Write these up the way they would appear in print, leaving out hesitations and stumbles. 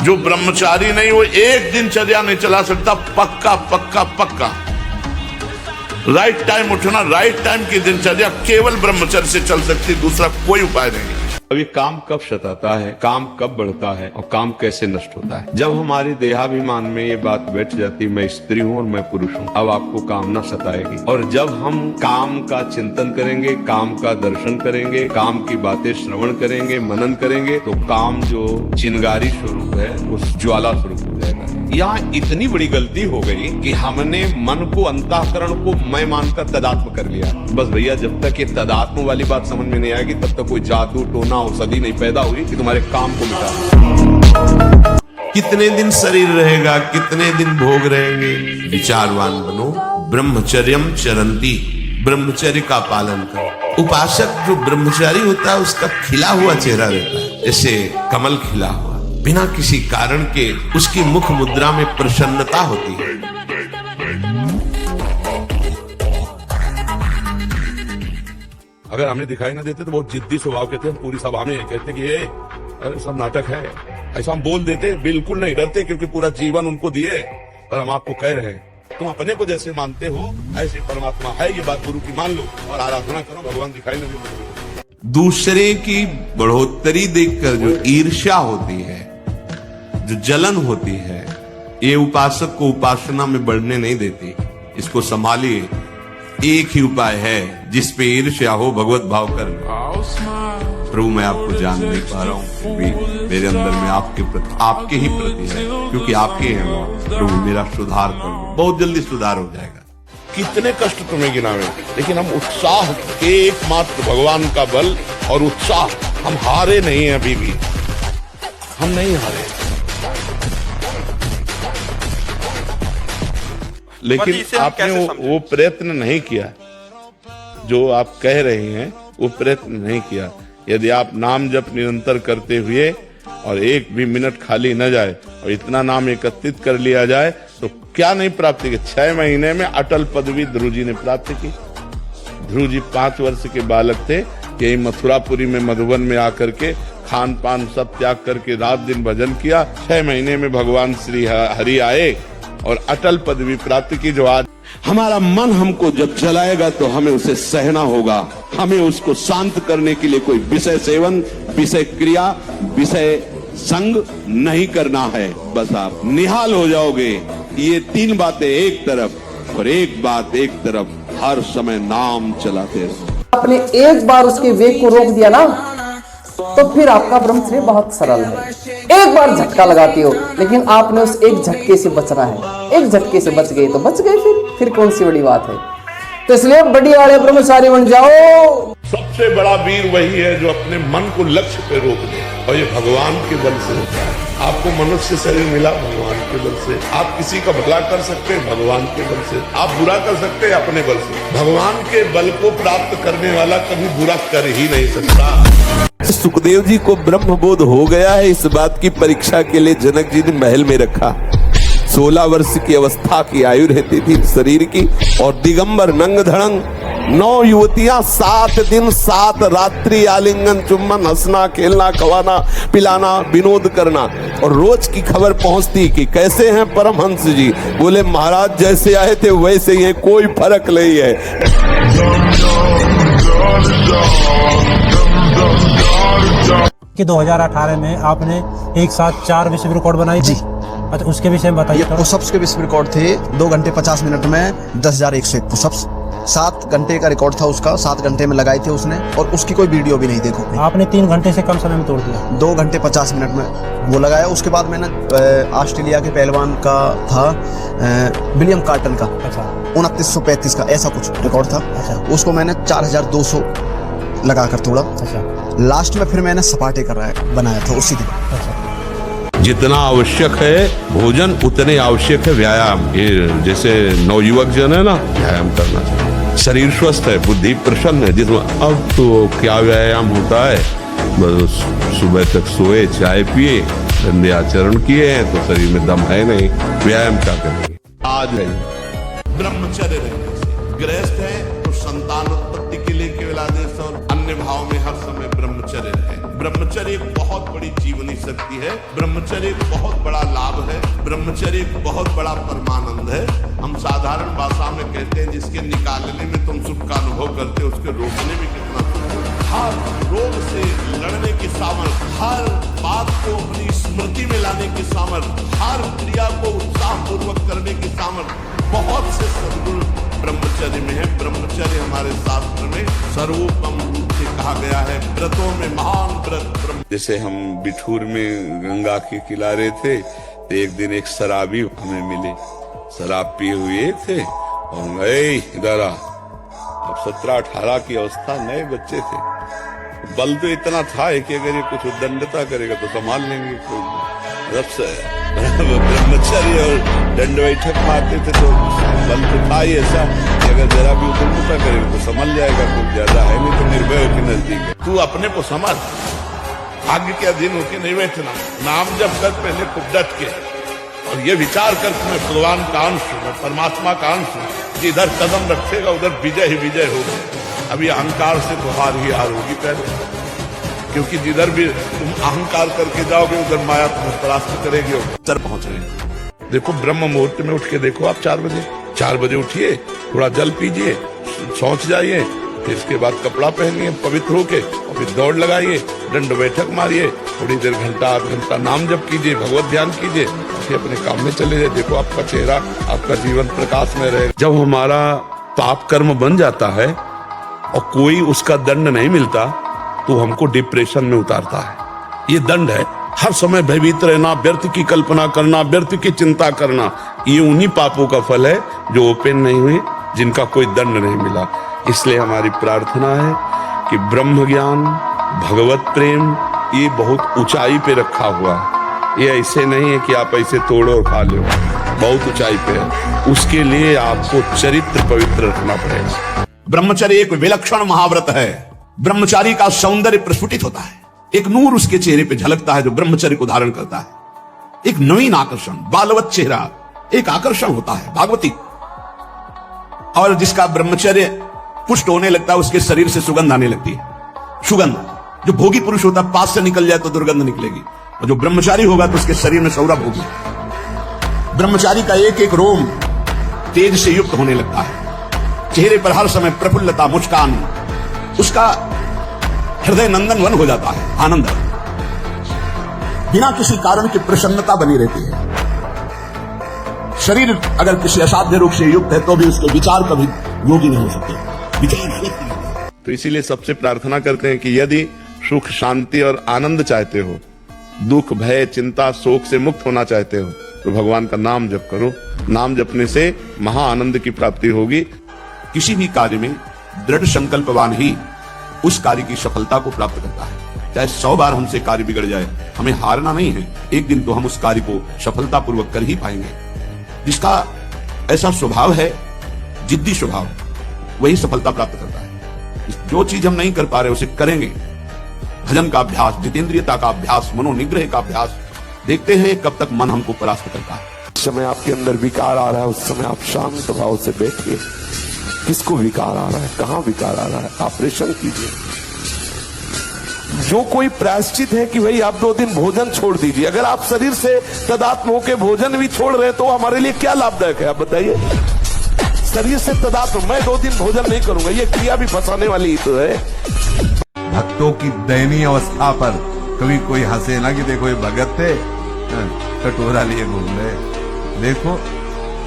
जो ब्रह्मचारी नहीं वो एक दिनचर्या नहीं चला सकता। पक्का पक्का पक्का राइट टाइम उठना, राइट टाइम की दिनचर्या केवल ब्रह्मचर्य से चल सकती, दूसरा कोई उपाय नहीं। अभी काम कब सताता है, काम कब बढ़ता है और काम कैसे नष्ट होता है। जब हमारी देहाभिमान में ये बात बैठ जाती, मैं स्त्री हूँ और मैं पुरुष हूँ, अब आपको कामना सताएगी। और जब हम काम का चिंतन करेंगे, काम का दर्शन करेंगे, काम की बातें श्रवण करेंगे, मनन करेंगे, तो काम जो चिंगारी स्वरूप है वो ज्वाला स्वरूप हो जाएगा। यहाँ इतनी बड़ी गलती हो गई कि हमने मन को, अंतःकरण को मैं मानकर तदात्म कर लिया। बस भैया, जब तक ये तदात्म वाली बात समझ में नहीं आएगी तब तक कोई जादू टोना औषधि नहीं पैदा हुई कि तुम्हारे काम को मिटा। कितने दिन शरीर रहेगा, कितने दिन भोग रहेंगे। विचारवान बनो। ब्रह्मचर्यम चरंती, ब्रह्मचर्य का पालन करो। उपासक जो ब्रह्मचारी होता है उसका खिला हुआ चेहरा रहता है, जैसे कमल खिला हुआ, बिना किसी कारण के उसकी मुख मुद्रा में प्रसन्नता होती है। अगर हमें दिखाई ना देते तो बहुत जिद्दी स्वभाव के थे, हम पूरी सभा में कहते कि ये अरे सब नाटक है, ऐसा हम बोल देते। बिल्कुल नहीं डरते, क्योंकि पूरा जीवन उनको दिए। पर हम आपको कह रहे हैं, तुम अपने को जैसे मानते हो ऐसे परमात्मा है, ये बात गुरु की मान लो और आराधना करो, भगवान दिखाई नहीं देते। दूसरे की बढ़ोतरी देखकर जो ईर्ष्या होती है, जो जलन होती है, ये उपासक को उपासना में बढ़ने नहीं देती। इसको संभालिए। एक ही उपाय है जिस पे ईर्ष्या हो, भगवत भाव कर लो। प्रभु मैं आपको जान नहीं पा रहा हूँ, मेरे अंदर में आपके प्रति, आपके ही प्रति है, क्योंकि आपके हैं। प्रभु मेरा सुधार कर लो, बहुत जल्दी सुधार हो जाएगा। कितने कष्ट तुम्हें गिनावे, लेकिन हम उत्साह के एकमात्र भगवान का बल और उत्साह, हम हारे नहीं हैं, अभी भी हम नहीं हारे। लेकिन आपने वो प्रयत्न नहीं किया जो आप कह रहे हैं, वो प्रयत्न नहीं किया। यदि आप नाम जप निरंतर करते हुए और एक भी मिनट खाली न जाए और इतना नाम एकत्रित कर लिया जाए तो क्या नहीं प्राप्त की। 6 महीने में अटल पदवी ध्रुव जी ने प्राप्त की। ध्रुव जी 5 वर्ष के बालक थे, यही मथुरापुरी में मधुबन में आकर के खान पान सब त्याग करके रात दिन भजन किया। 6 महीने में भगवान श्री हरि आए और अटल पदवी प्राप्त की। जो आज हमारा मन हमको जब चलाएगा तो हमें उसे सहना होगा। हमें उसको शांत करने के लिए कोई विषय सेवन, विषय क्रिया, विषय संग नहीं करना है। बस आप निहाल हो जाओगे। ये 3 बातें एक तरफ और एक बात एक तरफ, हर समय नाम चलाते रहो। आपने एक बार उसके वेग को रोक दिया ना, तो फिर आपका ब्रह्मचर्य बहुत सरल है। एक बार झटका लगाते हो, लेकिन आपने उस एक झटके से बचना है। एक झटके से बच गए तो बच गए, फिर कौन सी बड़ी बात है। तो इसलिए बड़ी वाले ब्रह्मचारी बन जाओ। सबसे बड़ा वीर वही है जो अपने मन को लक्ष्य पे रोक दे, और ये भगवान के बल से होता है। आपको मनुष्य शरीर मिला भगवान के बल से। आप किसी का भला कर सकते हैं भगवान के बल से, आप बुरा कर सकते हैं अपने बल से। भगवान के बल को प्राप्त करने वाला कभी बुरा कर ही नहीं सकता। सुखदेव जी को ब्रह्म बोध हो गया है, इस बात की परीक्षा के लिए जनक जी ने महल में रखा। 16 वर्ष की अवस्था की आयु रहती थी शरीर की, और दिगंबर नंग धड़ंग 9 युवतियां 7 दिन 7 रात्रि आलिंगन, चुम्बन, हंसना, खेलना, खवाना, पिलाना, विनोद करना। और रोज की खबर पहुंचती कि कैसे हैं परमहंस जी। बोले महाराज जैसे आए थे वैसे ही है, कोई फर्क नहीं है। कि 2018 में आपने एक साथ 4 विश्व रिकॉर्ड बनाई थी। अच्छा, उसके विषय में बताइए। पुशअप्स के विश्व रिकॉर्ड थे 2 घंटे 50 मिनट में 10,101 पुशअप्स। 7 घंटे का रिकॉर्ड था उसका, 7 घंटे में लगाए थे उसने, और उसकी कोई वीडियो भी नहीं देखो। आपने 3 घंटे से कम समय में तोड़ दिया। 2 घंटे 50 मिनट में वो लगाया। उसके बाद मैंने ऑस्ट्रेलिया के पहलवान का था, विलियम कार्टन का, 2935 का ऐसा कुछ रिकॉर्ड था। उसको मैंने 4200 लगाकर तोड़ा। लास्ट में फिर मैंने सपाटे बनाया था उसी दिन। जितना आवश्यक है भोजन उतने आवश्यक है व्यायाम। ये जैसे नवयुवक जन है ना, व्यायाम करना चाहिए। शरीर स्वस्थ है, बुद्धि प्रसन्न है। जिसमें अब तो क्या व्यायाम होता है, बस सुबह तक सोए, चाय पिए, गंदे आचरण किए हैं तो शरीर में दम है नहीं, व्यायाम क्या करेंगे। आज है ब्रह्मचर्य रहने से। गृहस्थ है तो संतान उत्पत्ति के लिए केवल आदेश और अन्य भाव में हर समय ब्रह्मचर्य है। ब्रह्मचर्य एक बहुत बड़ी जीवनी शक्ति है, ब्रह्मचर्य एक बहुत बड़ा लाभ है, ब्रह्मचर्य एक बहुत बड़ा परमानंद है। हम साधारण भाषा में कहते हैं जिसके निकालने में तुम सुख का अनुभव करते हो उसके रोकने में कितना सुख है। हर रोग से लड़ने की सामर्थ, हर बात को अपनी स्मृति में लाने की सामर्थ, हर क्रिया को उत्साहपूर्वक करने की सामर्थ बहुत से सद्गुण ब्रह्मचर्य में है। ब्रह्मचर्य हमारे शास्त्र में सर्वोत्तम रूप से कहा गया है। व्रतों में महान व्रत ब्रह्म। जैसे हम बिठूर में गंगा के किनारे थे तो एक दिन एक शराबी हमें मिले, शराब पिए हुए थे और गए इधर आ। अब 17-18 की अवस्था, नए बच्चे थे। बल तो इतना था कि अगर ये कुछ उद्दंडता करेगा तो संभाल लेंगे। रब से ब्रह्मचर्य और दंड बैठक मारते थे तो बल तो था ही ऐसा कि अगर जरा भी उद्दंडता करेगा तो संभल जाएगा, कुछ ज्यादा है नहीं तो निर्भय के नजदीक है। तू अपने को समझ, भाग्य के अधीन होकर नहीं बैठना। नाम जब कर पहले खूब डट के, और ये विचार कर कि मैं भगवान का अंश हूं, मैं परमात्मा का अंश हूं। जिधर कदम रखेगा उधर विजय ही विजय होगी। अभी अहंकार से तो हार ही हार होगी पहले, क्योंकि जिधर भी तुम अहंकार करके जाओगे उधर माया तुम्हें परास्त करेगी और सर पहुंच रहे। देखो ब्रह्म मुहूर्त में उठ के देखो आप 4 बजे उठिए, थोड़ा जल पीजिए, शौच जाइए, फिर इसके बाद कपड़ा पहनिए पवित्र होके और फिर दौड़ लगाइए, दंड बैठक मारिए, थोड़ी देर घंटा आध घंटा नाम जप कीजिए, भगवत ध्यान कीजिए, फिर अपने काम में चले जाए। देखो आपका चेहरा, आपका जीवन प्रकाश में रहेगा। जब हमारा पाप कर्म बन जाता है और कोई उसका दंड नहीं मिलता तो हमको डिप्रेशन में उतारता है। ये दंड है, हर समय भयभीत रहना, व्यर्थ की कल्पना करना, व्यर्थ की चिंता करना, ये उन्हीं पापों का फल है जो ओपन नहीं हुए, जिनका कोई दंड नहीं मिला। इसलिए हमारी प्रार्थना है कि ब्रह्म ज्ञान, भगवत प्रेम ये बहुत ऊंचाई पे रखा हुआ है। ये ऐसे नहीं है कि आप ऐसे तोड़ो और खा लो, बहुत ऊंचाई पे है। उसके लिए आपको चरित्र पवित्र रखना पड़ेगा। ब्रह्मचर्य एक विलक्षण महाव्रत है। ब्रह्मचारी का सौंदर्य प्रस्फुटित होता है, एक नूर उसके चेहरे पे झलकता है जो ब्रह्मचर्य को धारण करता है। एक नवीन आकर्षण, बालवत चेहरा, एक आकर्षण होता है भागवती। और जिसका ब्रह्मचर्य पुष्ट होने लगता है उसके शरीर से सुगंध आने लगती है। सुगंध, जो भोगी पुरुष होता है पास से निकल जाए तो दुर्गंध निकलेगी, और जो ब्रह्मचारी होगा तो उसके शरीर में सौरभ होगी। ब्रह्मचारी का एक एक रोम तेज से युक्त होने लगता है, चेहरे पर हर समय प्रफुल्लता, मुस्कान, उसका हृदय नंदन वन हो जाता है। आनंद, बिना किसी कारण की प्रसन्नता बनी रहती है। शरीर अगर किसी असाध्य रूप से युक्त है तो भी उसके विचार कभी योगी नहीं हो सकते, विचार। तो इसीलिए सबसे प्रार्थना करते हैं कि यदि सुख, शांति और आनंद चाहते हो, दुख, भय, चिंता, शोक से मुक्त होना चाहते हो तो भगवान का नाम जप करो। नाम जपने से महा आनंद की प्राप्ति होगी। किसी भी कार्य में दृढ़ संकल्पवान ही उस कार्य की सफलता को प्राप्त करता है। चाहे 100 बार हमसे कार्य बिगड़ जाए, हमें हारना नहीं है। एक दिन तो हम उस कार्य को सफलतापूर्वक कर ही पाएंगे। जिसका ऐसा स्वभाव है, जिद्दी स्वभाव, वही सफलता प्राप्त करता है। जो चीज हम नहीं कर पा रहे उसे करेंगे। भजन का अभ्यास, जितेंद्रियता का अभ्यास, मनोनिग्रह का अभ्यास, देखते हैं कब तक मन हमको परास्त करता है। इस समय आपके अंदर विकार आ रहा है, उस समय आप शांत भाव से बैठिए। किसको विकार आ रहा है, कहाँ विकार आ रहा है, ऑपरेशन कीजिए। जो कोई प्रायश्चित है कि भाई आप 2 दिन भोजन छोड़ दीजिए। अगर आप शरीर से तदात्म होकर भोजन भी छोड़ रहे तो हमारे लिए क्या लाभदायक है, आप बताइए। शरीर से तदात्म, मैं 2 दिन भोजन नहीं करूंगा, ये क्रिया भी फंसाने वाली ही तो है। भक्तों की दयनीय अवस्था पर कभी कोई हंसे ना कि देखो ये भगत थे, कटोरा लिए घूम रहे, देखो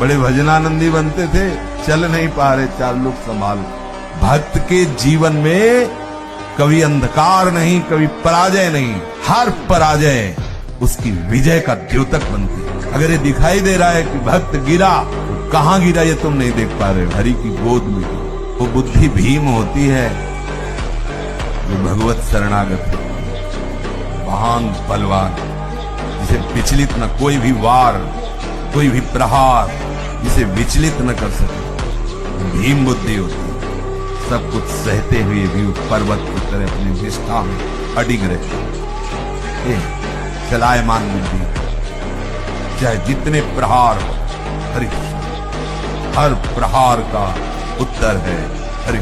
बड़े भजनानंदी बनते थे, चल नहीं पा रहे, 4 लोग संभाल। भक्त के जीवन में कभी अंधकार नहीं, कभी पराजय नहीं, हर पराजय उसकी विजय का द्योतक बनती है। अगर ये दिखाई दे रहा है कि भक्त गिरा, तो कहाँ गिरा ये तुम नहीं देख पा रहे, हरि की गोद में। वो बुद्धि भीम होती है जो भगवत शरणागत है, महान बलवान, जिसे विचलित न कोई भी वार, कोई भी प्रहार जिसे विचलित न कर सके। भीम बुद्धि होती है, सब कुछ सहते हुए भी पर्वत की तरह अपनी निष्ठा में अडिग रहते। चलायमान बुद्धि, चाहे जितने प्रहार हो, हर प्रहार का उत्तर है हरि।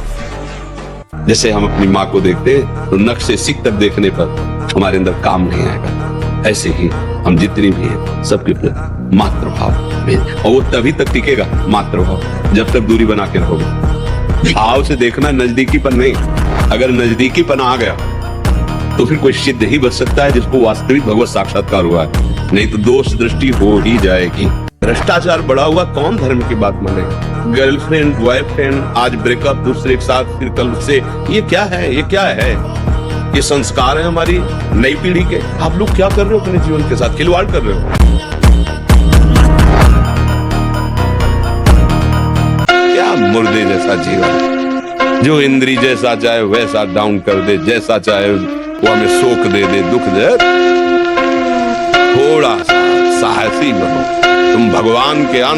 जैसे हम अपनी माँ को देखते तो नख से सिक तक देखने पर हमारे अंदर काम नहीं आएगा। ऐसे ही हम जितने भी हैं सबके प्रति मातृभाव भेज, और वो तभी तक टिकेगा मातृभाव जब तक दूरी बना के रहोगे। भाव से देखना, नजदीकीपन नहीं। अगर नजदीकीपन आ गया तो फिर कोई सिद्ध ही बच सकता है जिसको वास्तविक भगवत साक्षात्कार हुआ है, नहीं तो दोष दृष्टि हो ही जाएगी। भ्रष्टाचार बढ़ा हुआ, कौन धर्म की बात मानेगा? गर्लफ्रेंड बॉयफ्रेंड, आज ब्रेकअप, दूसरे के साथ, फिर कल से, ये क्या है? ये क्या है? ये संस्कार है हमारी नई पीढ़ी के। आप लोग क्या कर रहे हो अपने जीवन के साथ? खिलवाड़ कर रहे हो। क्या मुर्दे जैसा जीवन, जो इंद्री जैसा चाहे वैसा डाउन कर दे, जैसा चाहे वो हमें शोक दे दे, दुख दे। थोड़ा सा साहसी बनो, तुम भगवान के अंश